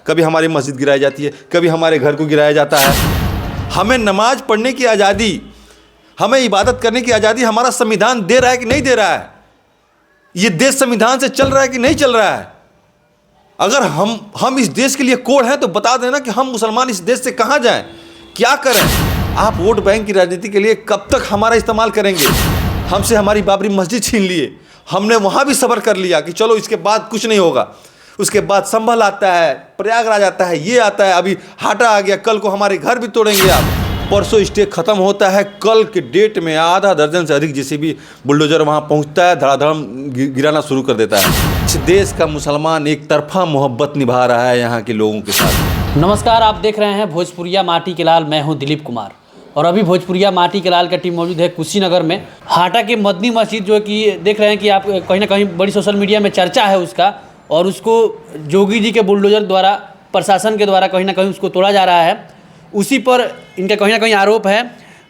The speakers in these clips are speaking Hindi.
कभी हमारी मस्जिद गिराई जाती है, कभी हमारे घर को गिराया जाता है। हमें नमाज पढ़ने की आज़ादी, हमें इबादत करने की आज़ादी हमारा संविधान दे रहा है कि नहीं दे रहा है? ये देश संविधान से चल रहा है कि नहीं चल रहा है? अगर हम इस देश के लिए कोड हैं तो बता देना कि हम मुसलमान इस देश से कहाँ जाएं, क्या करें। आप वोट बैंक की राजनीति के लिए कब तक हमारा इस्तेमाल करेंगे? हमसे हमारी बाबरी मस्जिद छीन लिए, हमने वहाँ भी सब्र कर लिया कि चलो इसके बाद कुछ नहीं होगा। उसके बाद संभल आता है, प्रयागराज आता है, ये आता है, अभी हाटा आ गया, कल को हमारे घर भी तोड़ेंगे आप। परसों स्टे खत्म होता है, कल के डेट में आधा दर्जन से अधिक जेसीबी बुलडोजर वहाँ पहुँचता है, धड़ाधड़ गिराना शुरू कर देता है। इस देश का मुसलमान एक तरफा मोहब्बत निभा रहा है यहाँ के लोगों के साथ। नमस्कार, आप देख रहे हैं भोजपुरिया माटी के लाल। मैं हूं दिलीप कुमार और अभी भोजपुरिया माटी के लाल का टीम मौजूद है कुशीनगर में। हाटा के मदनी मस्जिद जो कि देख रहे हैं कि आप कहीं ना कहीं बड़ी सोशल मीडिया में चर्चा है उसका, और उसको जोगी जी के बुलडोजर द्वारा, प्रशासन के द्वारा कहीं ना कहीं उसको तोड़ा जा रहा है। उसी पर इनका कहीं ना कहीं आरोप है।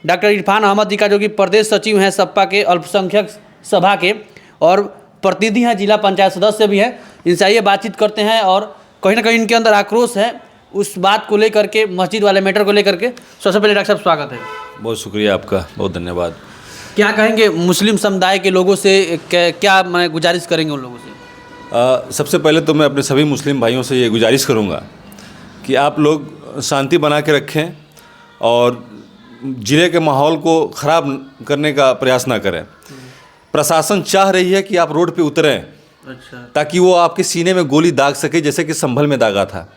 डॉक्टर इरफान अहमद जी का, जो कि प्रदेश सचिव हैं सपा के अल्पसंख्यक सभा के और प्रतिनिधि हैं, जिला पंचायत सदस्य भी हैं, इनसे आइए बातचीत करते हैं। और कहीं ना कहीं इनके अंदर आक्रोश है उस बात को लेकर के, मस्जिद वाले मैटर को लेकर के। सबसे पहले डॉक्टर साहब स्वागत है। बहुत शुक्रिया आपका, बहुत धन्यवाद। क्या कहेंगे मुस्लिम समुदाय के लोगों से, क्या मैं गुजारिश करेंगे उन लोगों से? सबसे पहले तो मैं अपने सभी मुस्लिम भाइयों से ये गुजारिश करूँगा कि आप लोग शांति बना के रखें और ज़िले के माहौल को ख़राब करने का प्रयास ना करें। प्रशासन चाह रही है कि आप रोड पे उतरें, अच्छा, ताकि वो आपके सीने में गोली दाग सके, जैसे कि संभल में दागा था।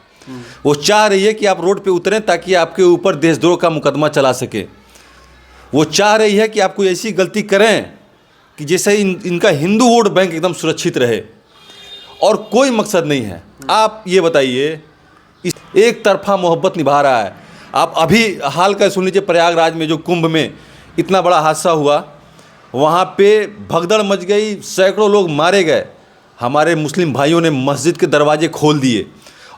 वो चाह रही है कि आप रोड पे उतरें ताकि आपके ऊपर देशद्रोह का मुकदमा चला सके। वो चाह रही है कि आप कोई ऐसी गलती करें कि जैसे इनका हिंदू वोट बैंक एकदम सुरक्षित रहे, और कोई मकसद नहीं है। आप ये बताइए, इस एक तरफा मोहब्बत निभा रहा है। आप अभी हाल का सुन लीजिए, प्रयागराज में जो कुंभ में इतना बड़ा हादसा हुआ, वहाँ पे भगदड़ मच गई, सैकड़ों लोग मारे गए। हमारे मुस्लिम भाइयों ने मस्जिद के दरवाजे खोल दिए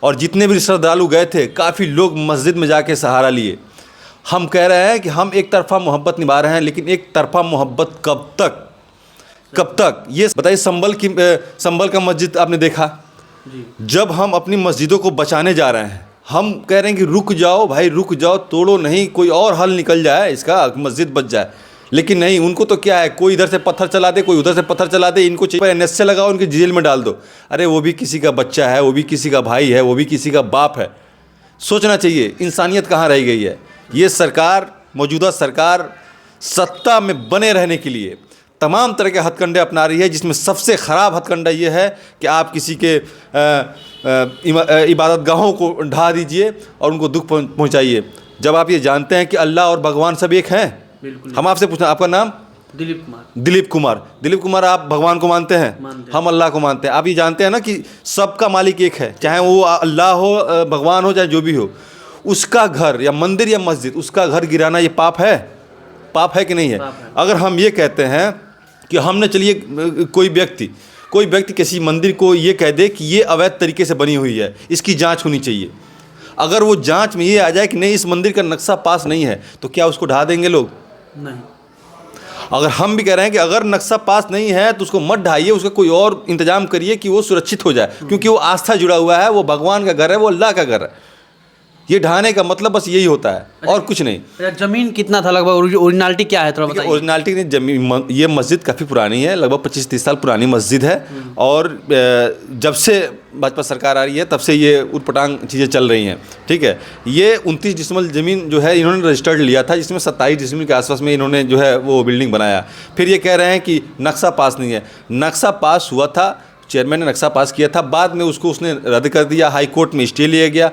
और जितने भी श्रद्धालु गए थे, काफ़ी लोग मस्जिद में जाके सहारा लिए। हम कह रहे हैं कि हम एक तरफा मोहब्बत निभा रहे हैं, लेकिन एक तरफा मोहब्बत कब तक, कब तक? ये बताइए। संभल का मस्जिद आपने देखा जी। जब हम अपनी मस्जिदों को बचाने जा रहे हैं, हम कह रहे हैं कि रुक जाओ भाई, रुक जाओ, तोड़ो नहीं, कोई और हल निकल जाए इसका, मस्जिद बच जाए। लेकिन नहीं, उनको तो क्या है, कोई इधर से पत्थर चला दे, कोई उधर से पत्थर चला दे, इनको चाहिए एनएस से लगाओ, उनकी जेल में डाल दो। अरे वो भी किसी का बच्चा है, वो भी किसी का भाई है, वो भी किसी का बाप है। सोचना चाहिए, इंसानियत कहाँ रह गई है। ये सरकार, मौजूदा सरकार, सत्ता में बने रहने के लिए तमाम तरह के हथकंडे अपना रही है, जिसमें सबसे ख़राब हथकंडा ये है कि आप किसी के इबादत गाहों को ढा दीजिए और उनको दुख पहुंचाइए, जब आप ये जानते हैं कि अल्लाह और भगवान सब एक हैं। बिल्कुल। हम आपसे पूछना, आपका नाम? दिलीप कुमार। दिलीप कुमार। दिलीप कुमार, आप भगवान को मानते हैं? मानते हैं। हम अल्लाह को मानते हैं। आप ये जानते हैं ना कि सबका मालिक एक है, चाहे वो अल्लाह हो, भगवान हो, चाहे जो भी हो। उसका घर या मंदिर या मस्जिद, उसका घर गिराना ये पाप है? पाप है कि नहीं है? अगर हम ये कहते हैं कि हमने, चलिए कोई व्यक्ति किसी मंदिर को ये कह दे कि ये अवैध तरीके से बनी हुई है, इसकी जांच होनी चाहिए। अगर वो जांच में ये आ जाए कि नहीं, इस मंदिर का नक्शा पास नहीं है, तो क्या उसको ढा देंगे लोग? नहीं। अगर हम भी कह रहे हैं कि अगर नक्शा पास नहीं है तो उसको मत ढाइए, उसका कोई और इंतजाम करिए कि वो सुरक्षित हो जाए, क्योंकि वो आस्था जुड़ा हुआ है, वो भगवान का घर है, वो अल्लाह का घर है। ये ढाने का मतलब बस यही होता है और कुछ नहीं। जमीन कितना था लगभग, ओरिजिनलिटी क्या है थोड़ा बताइए? ओरिजिनलिटी नहीं, जमीन, ये मस्जिद काफ़ी पुरानी है, लगभग 25-30 साल पुरानी मस्जिद है। और जब से भाजपा सरकार आ रही है तब से ये उटपटांग चीज़ें चल रही हैं। ठीक है, ये 29 डिसमिल ज़मीन जो है इन्होंने रजिस्टर्ड लिया था, जिसमें 27 डिसमिल के आसपास में इन्होंने जो है वो बिल्डिंग बनाया। फिर ये कह रहे हैं कि नक्शा पास नहीं है। नक्शा पास हुआ था, चेयरमैन ने नक्शा पास किया था, बाद में उसको उसने रद्द कर दिया, हाई कोर्ट में स्टे लिया गया।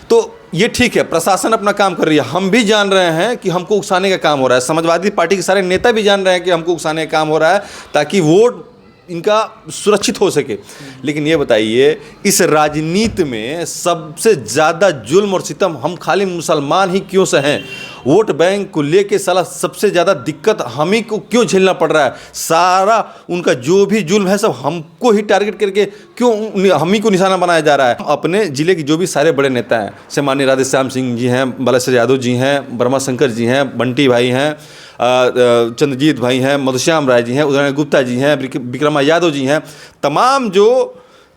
तो ये ठीक है, प्रशासन अपना काम कर रही है। हम भी जान रहे हैं कि हमको उकसाने का काम हो रहा है, समाजवादी पार्टी के सारे नेता भी जान रहे हैं कि हमको उकसाने का काम हो रहा है, ताकि वोट इनका सुरक्षित हो सके। लेकिन ये बताइए, इस राजनीति में सबसे ज़्यादा जुल्म और सितम हम खाली मुसलमान ही क्यों से हैं? वोट बैंक को लेके साला सबसे ज़्यादा दिक्कत हम ही को क्यों झेलना पड़ रहा है? सारा उनका जो भी जुल्म है सब हमको ही टारगेट करके क्यों हम ही को निशाना बनाया जा रहा है? अपने ज़िले के जो भी सारे बड़े नेता हैं, से माननीय राधे श्याम सिंह जी हैं, बालासर यादव जी हैं, वर्मा शंकर जी हैं, बंटी भाई हैं, चंद्रजीत भाई हैं, मधुश्याम राय जी हैं, उदय गुप्ता जी हैं, विक्रमा यादव जी हैं, तमाम जो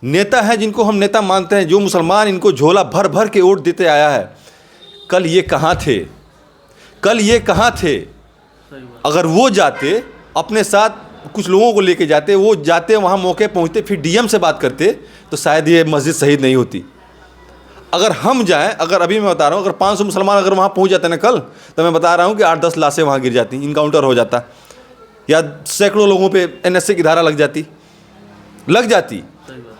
नेता हैं जिनको हम नेता मानते हैं, जो मुसलमान इनको झोला भर भर के वोट देते आया है, कल ये कहाँ थे? कल ये कहाँ थे? अगर वो जाते अपने साथ कुछ लोगों को लेके जाते, वो जाते वहाँ मौके पहुँचते, फिर डीएम से बात करते, तो शायद ये मस्जिद शहीद नहीं होती। अगर हम जाएं, अगर अभी मैं बता रहा हूँ, अगर 500 मुसलमान अगर वहाँ पहुँच जाते ना कल, तो मैं बता रहा हूँ कि 8-10 लाशें वहाँ गिर जाती, इनकाउंटर हो जाता, या सैकड़ों लोगों पे एनएसए की धारा लग जाती।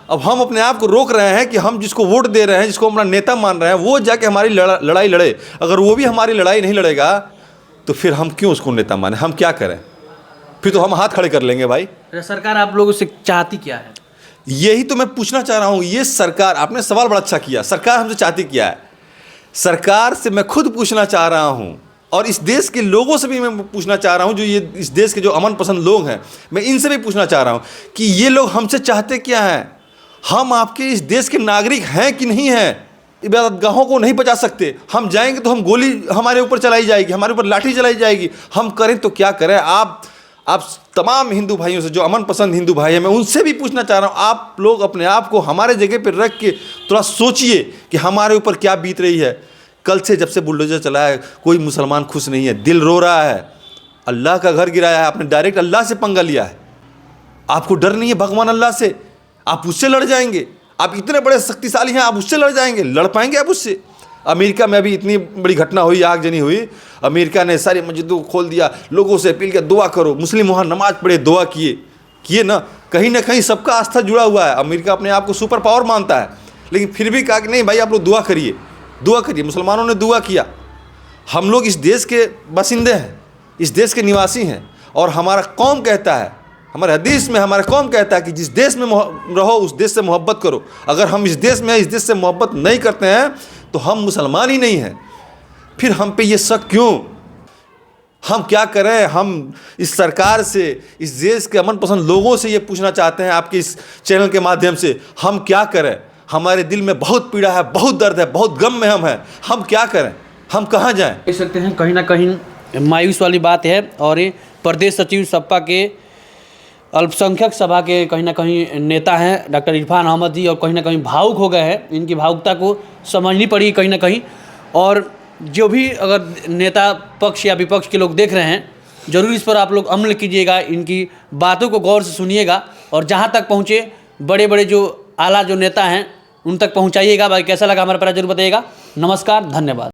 अब हम अपने आप को रोक रहे हैं कि हम जिसको वोट दे रहे हैं, जिसको अपना नेता मान रहे हैं, वो जाके हमारी लड़ाई लड़े। अगर वो भी हमारी लड़ाई नहीं लड़ेगा तो फिर हम क्यों उसको नेता माने? हम क्या करें? फिर तो हम हाथ खड़े कर लेंगे भाई। सरकार आप लोगों से चाहती क्या है? यही तो मैं पूछना चाह रहा हूँ। ये सरकार, आपने सवाल बड़ा अच्छा किया, सरकार हमसे चाहती क्या है? सरकार से मैं खुद पूछना चाह रहा हूँ, और इस देश के लोगों से भी मैं पूछना चाह रहा हूँ, जो ये इस देश के जो अमन पसंद लोग हैं, मैं इनसे भी पूछना चाह रहा हूँ कि ये लोग हमसे चाहते क्या हैं? हम आपके इस देश के नागरिक हैं कि नहीं हैं? इबादतगाहों को नहीं बचा सकते। हम जाएंगे तो हम गोली हमारे ऊपर चलाई जाएगी, हमारे ऊपर लाठी चलाई जाएगी। हम करें तो क्या करें? आप तमाम हिंदू भाइयों से, जो अमन पसंद हिंदू भाई हैं, मैं उनसे भी पूछना चाह रहा हूँ, आप लोग अपने आप को हमारे जगह पर रख के थोड़ा सोचिए कि हमारे ऊपर क्या बीत रही है। कल से जब से बुलडोजर चला है, कोई मुसलमान खुश नहीं है, दिल रो रहा है। अल्लाह का घर गिराया है, आपने डायरेक्ट अल्लाह से पंगा लिया है। आपको डर नहीं है भगवान अल्लाह से? आप उससे लड़ जाएंगे? आप इतने बड़े शक्तिशाली हैं, आप उससे लड़ जाएंगे? लड़ पाएंगे आप उससे? अमेरिका में अभी इतनी बड़ी घटना हुई, आगजनी हुई, अमेरिका ने सारी मस्जिदों को खोल दिया, लोगों से अपील किया दुआ करो, मुस्लिम वहाँ नमाज पढ़े, दुआ किए ना कहीं सबका आस्था जुड़ा हुआ है। अमेरिका अपने आप को सुपर पावर मानता है, लेकिन फिर भी कहा कि नहीं भाई आप लोग दुआ करिए। मुसलमानों ने दुआ किया। हम लोग इस देश के बासिंदे हैं, इस देश के निवासी हैं, और हमारा कौम कहता है, हमारे हदीस में हमारा कौम कहता है कि जिस देश में रहो उस देश से मोहब्बत करो। अगर हम इस देश में इस देश से मोहब्बत नहीं करते हैं तो हम मुसलमान ही नहीं हैं। फिर हम पे ये शक क्यों? हम क्या करें? हम इस सरकार से, इस देश के अमन पसंद लोगों से ये पूछना चाहते हैं आपके इस चैनल के माध्यम से, हम क्या करें? हमारे दिल में बहुत पीड़ा है, बहुत दर्द है, बहुत गम में हम क्या करें? हम कहाँ जाएं? देख सकते हैं कहीं ना कहीं मायूस वाली बात है। और ये प्रदेश सचिव सपा के अल्पसंख्यक सभा के कहीं ना कहीं नेता हैं डॉक्टर इरफान अहमद जी, और कहीं ना कहीं भावुक हो गए हैं। इनकी भावुकता को समझनी पड़ी कहीं ना कहीं। और जो भी अगर नेता पक्ष या विपक्ष के लोग देख रहे हैं, ज़रूर इस पर आप लोग अमल कीजिएगा, इनकी बातों को गौर से सुनिएगा, और जहाँ तक पहुँचे बड़े बड़े जो आला जो नेता हैं उन तक पहुँचाइएगा। भाई कैसा लगा हमारा प्यारा जरूर बताइएगा। नमस्कार, धन्यवाद।